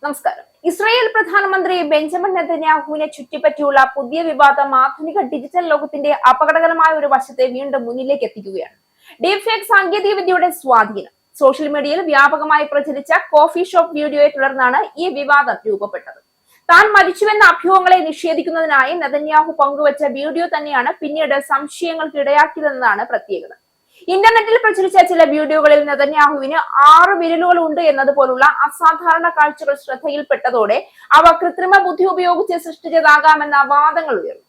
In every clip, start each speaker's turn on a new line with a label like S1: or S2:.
S1: നമസ്കാരം. ഇസ്രായേൽ പ്രധാനമന്ത്രി ബെഞ്ചമിൻ നെതന്യാഹുവിനെ ചുറ്റിപ്പറ്റിയുള്ള പുതിയ വിവാദം ആധുനിക ഡിജിറ്റൽ ലോകത്തിന്റെ അപകടകരമായ ഒരു വശത്തെ വീണ്ടും മുന്നിലേക്ക് എത്തിക്കുകയാണ്. ഡീപ് ഫേക്ക് സാങ്കേതിക വിദ്യയുടെ സ്വാധീനം. സോഷ്യൽ മീഡിയയിൽ വ്യാപകമായി പ്രചരിച്ച കോഫി ഷോപ്പ് വീഡിയോയെ തുടർന്നാണ് ഈ വിവാദം രൂപപ്പെട്ടത്. താൻ മരിച്ചുവെന്ന അഭ്യൂഹങ്ങളെ നിഷേധിക്കുന്നതിനായി നെതന്യാഹു പങ്കുവച്ച വീഡിയോ തന്നെയാണ് പിന്നീട് സംശയങ്ങൾക്ക് ഇടയാക്കിയതെന്നാണ് പ്രത്യേകത. ഇന്റർനെറ്റിൽ പ്രചരിച്ച ചില വീഡിയോകളിൽ നെതന്യാഹുവിന് 6 വിരലുകൾ ഉണ്ട് എന്നതുപോലുള്ള അസാധാരണ കാഴ്ചകൾ ശ്രദ്ധയിൽപ്പെട്ടതോടെ അവ കൃത്രിമ ബുദ്ധി ഉപയോഗിച്ച് സൃഷ്ടിച്ചതാകാമെന്ന വാദങ്ങൾ ഉയർന്നു.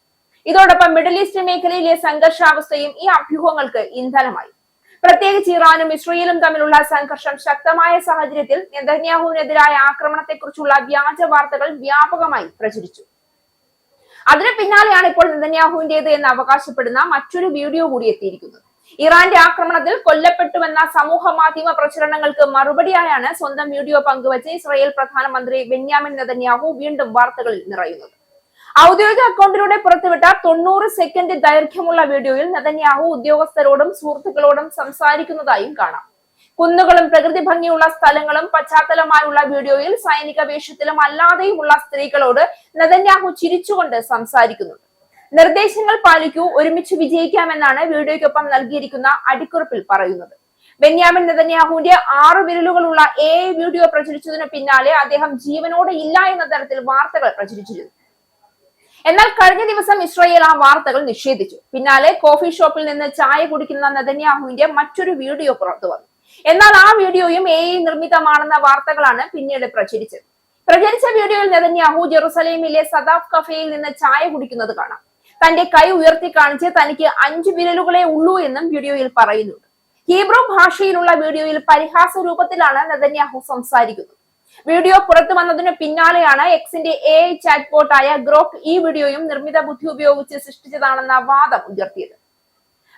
S1: ഇതോടൊപ്പം മിഡിൽ ഈസ്റ്റ് മേഖലയിലെ സംഘർഷാവസ്ഥയും ഈ അഭ്യൂഹങ്ങൾക്ക് ഇന്ധനമായി. പ്രത്യേകിച്ച് ഇറാനും ഇസ്രയേലും തമ്മിലുള്ള സംഘർഷം ശക്തമായ സാഹചര്യത്തിൽ നെതന്യാഹുവിനെതിരായ ആക്രമണത്തെക്കുറിച്ചുള്ള വ്യാജ വാർത്തകൾ വ്യാപകമായി പ്രചരിച്ചു. അതിന് പിന്നാലെയാണ് ഇപ്പോൾ നെതന്യാഹുവിന്റേത് എന്ന് അവകാശപ്പെടുന്ന മറ്റൊരു വീഡിയോ കൂടി എത്തിയിരിക്കുന്നത്. ഇറാന്റെ ആക്രമണത്തിൽ കൊല്ലപ്പെട്ടുവെന്ന സമൂഹ മാധ്യമ പ്രചരണങ്ങൾക്ക് മറുപടിയായാണ് സ്വന്തം വീഡിയോ പങ്കുവച്ച് ഇസ്രായേൽ പ്രധാനമന്ത്രി ബെന്യാമിൻ നെതന്യാഹു വീണ്ടും വാർത്തകളിൽ നിറയുന്നത്. ഔദ്യോഗിക അക്കൗണ്ടിലൂടെ പുറത്തുവിട്ട 90 സെക്കൻഡ് ദൈർഘ്യമുള്ള വീഡിയോയിൽ നെതന്യാഹു ഉദ്യോഗസ്ഥരോടും സുഹൃത്തുക്കളോടും സംസാരിക്കുന്നതായും കാണാം. കുന്നുകളും പ്രകൃതി ഭംഗിയുള്ള സ്ഥലങ്ങളും പശ്ചാത്തലമായുള്ള വീഡിയോയിൽ സൈനിക വേഷത്തിലും അല്ലാതെയുമുള്ള സ്ത്രീകളോട് നെതന്യാഹു ചിരിച്ചുകൊണ്ട് സംസാരിക്കുന്നുണ്ട്. നിർദ്ദേശങ്ങൾ പാലിക്കൂ, ഒരുമിച്ച് വിജയിക്കാമെന്നാണ് വീഡിയോയ്ക്കൊപ്പം നൽകിയിരിക്കുന്ന അടിക്കുറിപ്പിൽ പറയുന്നത്. ബെന്യാമിൻ നെതന്യാഹുവിന്റെ 6 വിരലുകളുള്ള AI വീഡിയോ പ്രചരിച്ചതിന് പിന്നാലെ അദ്ദേഹം ജീവനോടെ ഇല്ല എന്ന തരത്തിൽ വാർത്തകൾ പ്രചരിച്ചിരുന്നു. എന്നാൽ കഴിഞ്ഞ ദിവസം ഇസ്രായേൽ ആ വാർത്തകൾ നിഷേധിച്ചു. പിന്നാലെ കോഫി ഷോപ്പിൽ നിന്ന് ചായ കുടിക്കുന്ന നെതന്യാഹുവിന്റെ മറ്റൊരു വീഡിയോ പുറത്തു വന്നു. എന്നാൽ ആ വീഡിയോയും AI നിർമ്മിതമാണെന്ന വാർത്തകളാണ് പിന്നീട് പ്രചരിച്ചത്. പ്രചരിച്ച വീഡിയോയിൽ നെതന്യാഹു ജെറുസലേമിലെ സദാഫ് കഫേയിൽ നിന്ന് ചായ കുടിക്കുന്നത് കാണാം. തന്റെ കൈ ഉയർത്തി കാണിച്ച് തനിക്ക് 5 വിരലുകളെ ഉള്ളൂ എന്നും വീഡിയോയിൽ പറയുന്നുണ്ട്. ഹീബ്രു ഭാഷയിലുള്ള വീഡിയോയിൽ പരിഹാസ രൂപത്തിലാണ് നെതന്യാഹു സംസാരിക്കുന്നത്. വീഡിയോ പുറത്തു വന്നതിന് പിന്നാലെയാണ് എക്സിന്റെ AI ചാറ്റ് ബോട്ടായ ഗ്രോക്ക് ഈ വീഡിയോയും നിർമ്മിത ബുദ്ധി ഉപയോഗിച്ച് സൃഷ്ടിച്ചതാണെന്ന വാദം ഉയർത്തിയത്.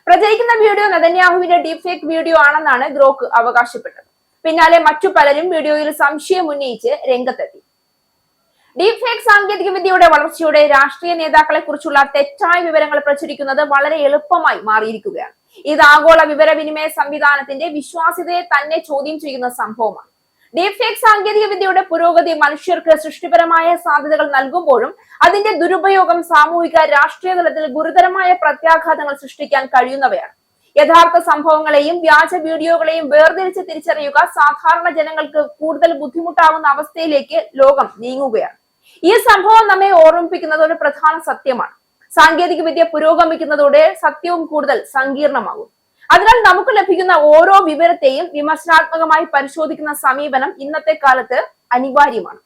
S1: പ്രചരിക്കുന്ന വീഡിയോ നെതന്യാഹുവിന്റെ ഡീപ് ഫേക്ക് വീഡിയോ ആണെന്നാണ് ഗ്രോക്ക് അവകാശപ്പെട്ടത്. പിന്നാലെ മറ്റു പലരും വീഡിയോയിൽ സംശയം ഉന്നയിച്ച് രംഗത്തെത്തി. ഡീപ് ഫേക്ക് സാങ്കേതിക വിദ്യയുടെ വളർച്ചയോടെ രാഷ്ട്രീയ നേതാക്കളെ കുറിച്ചുള്ള തെറ്റായ വിവരങ്ങൾ പ്രചരിക്കുന്നത് വളരെ എളുപ്പമായി മാറിയിരിക്കുകയാണ്. ഇത് ആഗോള വിവരവിനിമയ സംവിധാനത്തിന്റെ വിശ്വാസ്യതയെ തന്നെ ചോദ്യം ചെയ്യുന്ന സംഭവമാണ്. ഡീപ് ഫേക്ക് സാങ്കേതിക വിദ്യയുടെ പുരോഗതി മനുഷ്യർക്ക് സൃഷ്ടിപരമായ സാധ്യതകൾ നൽകുമ്പോഴും അതിന്റെ ദുരുപയോഗം സാമൂഹിക രാഷ്ട്രീയ തലത്തിൽ ഗുരുതരമായ പ്രത്യാഘാതങ്ങൾ സൃഷ്ടിക്കാൻ കഴിയുന്നവയാണ്. യഥാർത്ഥ സംഭവങ്ങളെയും വ്യാജ വീഡിയോകളെയും വേർതിരിച്ച് തിരിച്ചറിയുക സാധാരണ ജനങ്ങൾക്ക് കൂടുതൽ ബുദ്ധിമുട്ടാകുന്ന അവസ്ഥയിലേക്ക് ലോകം നീങ്ങുകയാണ്. ഈ സംഭവം നമ്മെ ഓർമ്മിപ്പിക്കുന്നത് ഒരു പ്രധാന സത്യമാണ്. സാങ്കേതിക വിദ്യ പുരോഗമിക്കുന്നതോടെ സത്യവും കൂടുതൽ സങ്കീർണമാകും. അതിനാൽ നമുക്ക് ലഭിക്കുന്ന ഓരോ വിവരത്തെയും വിമർശനാത്മകമായി പരിശോധിക്കുന്ന സമീപനം ഇന്നത്തെ കാലത്ത് അനിവാര്യമാണ്.